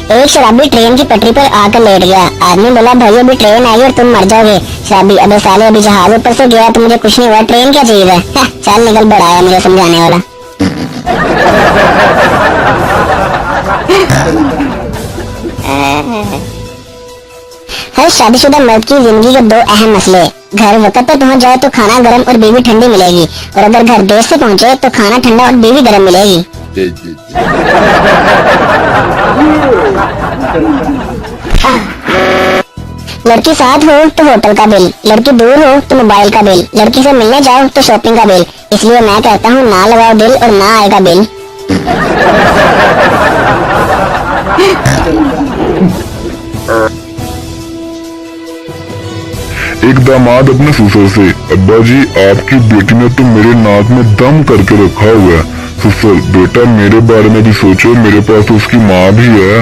एक शराबी ट्रेन की पटरी पर आकर लेट गया। आदमी बोला, भाई अभी ट्रेन आई और तुम मर जाओगे। शराबी, अबे साले अभी जहाज ऊपर से गया तो मुझे कुछ नहीं हुआ, ट्रेन क्या चीज है? चल निकल, बड़ा है मुझे समझाने वाला। हर शादीशुदा मर्द की जिंदगी के दो अहम मसले। घर वक्त पर पहुंच जाए तो खाना गर्म और बीवी ठंडी मिलेगी, और अगर घर देर से पहुंचे तो खाना ठंडा और बीवी गर्म मिलेगी। लड़की साथ हो तो होटल का बिल, लड़की दूर हो तो मोबाइल का बिल, लड़की से मिलने जाओ तो शॉपिंग का बिल। इसलिए मैं कहता हूँ, ना लगाओ दिल और ना आएगा बिल। एक दामाद अपने ससुर से, अब्बा जी आपकी बेटी ने तो मेरे नाक में दम करके रखा हुआ है। ससुर, बेटा मेरे बारे में भी सोचो, मेरे पास तो उसकी माँ भी है।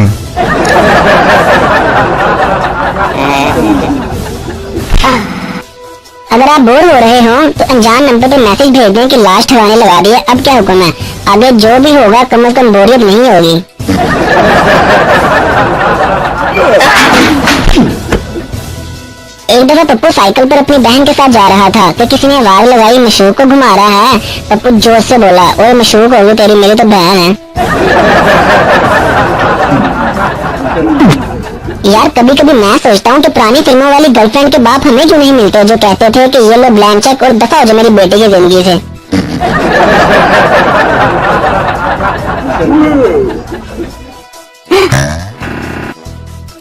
अगर आप बोर हो रहे हो तो अनजान नंबर पर मैसेज भेज दें कि लाश ठहराने लगा दिया, अब क्या हुक्म है? आगे जो भी होगा कम से कम बोरियत नहीं होगी। एक दफा पप्पू साइकिल पर अपनी बहन के साथ जा रहा था तो किसी ने आवाज लगाई, मशूक को घुमा रहा है। पप्पू जोश से बोला, ओए मशूक होगी तेरी, मेरी तो बहन है। यार कभी कभी मैं सोचता हूँ कि पुरानी फिल्मों वाली गर्लफ्रेंड के बाप हमें क्यों नहीं मिलते, जो कहते थे कि ये लो ब्लैंक चेक और दफा हो जाए मेरी बेटी की जिंदगी से।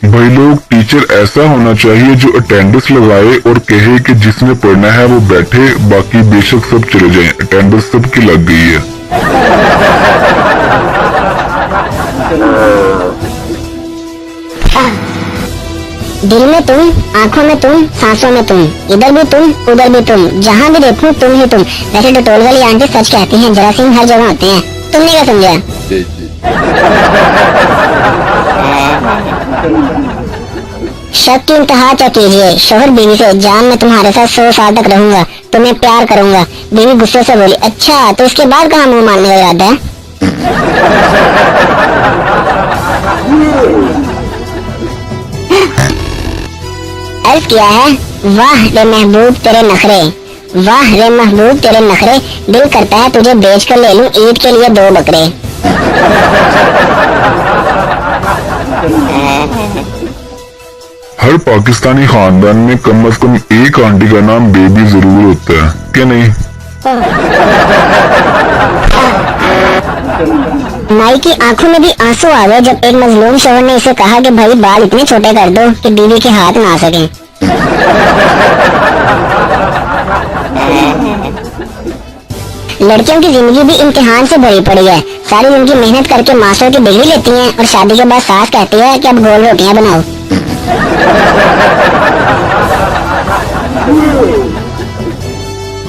भाई लोग, टीचर ऐसा होना चाहिए जो अटेंडेंस लगाए और कहे कि जिसने पढ़ना है वो बैठे, बाकी बेशक सब चले जाएं, अटेंडेंस सबकी लग गई है। दिल में तुम, आंखों में तुम, सांसों में तुम, इधर भी तुम उधर भी तुम, जहाँ भी देखूं तुम ही तुम। वैसे डटोल वाली आंटी सच कहती हैं, जरासीम हर जगह होते हैं। तुमने क्या समझा? शक की इंतहा क्या कीजिए, शोहर बीवी से, जान मैं तुम्हारे साथ 100 साल तक रहूंगा, तुम्हें प्यार करूंगा। बीवी गुस्से से बोली, अच्छा तो इसके बाद कहाँ मुंह मारने का इरादा है? अर्ज किया है, वाह रे महबूब तेरे नखरे, वाह रे महबूब तेरे नखरे, दिल करता है तुझे बेच कर ले लूं ईद के लिए 2 बकरे। हर पाकिस्तानी खानदान में कम से कम एक आंटी का नाम बेबी जरूर होता है, क्या नहीं? माई की आंखों में भी आंसू आ गए जब एक मजलूम शोहर ने इसे कहा कि भाई बाल इतने छोटे कर दो कि बीवी के हाथ ना आ सकें। लड़कियों की जिंदगी भी इम्तिहान से भरी पड़ी है। सारी जिंदगी मेहनत करके मास्टर की डिग्री लेती हैं और शादी के बाद सास कहती है कि अब गोल रोटियां बनाओ।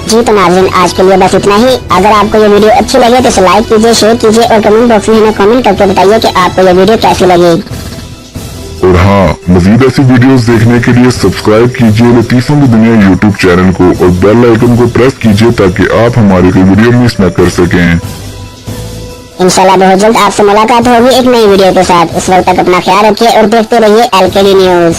जी तो नाज़रीन, आज के लिए बस इतना ही। अगर आपको ये वीडियो अच्छी लगे तो इसे लाइक कीजिए, शेयर कीजिए और कमेंट बॉक्स में हमें कमेंट करके बताइए कि आपको ये वीडियो कैसी लगी। और हाँ, मजीद ऐसी वीडियोस देखने के लिए सब्सक्राइब कीजिए लतीफों की दुनिया यूट्यूब चैनल को और बेल आइकन को प्रेस कीजिए ताकि आप हमारी कोई वीडियो मिस न कर सकें। इंशाल्लाह बहुत जल्द आपसे मुलाकात होगी एक नई वीडियो के साथ। उस वक्त तक अपना ख्याल रखिए और देखते रहिए LKD न्यूज।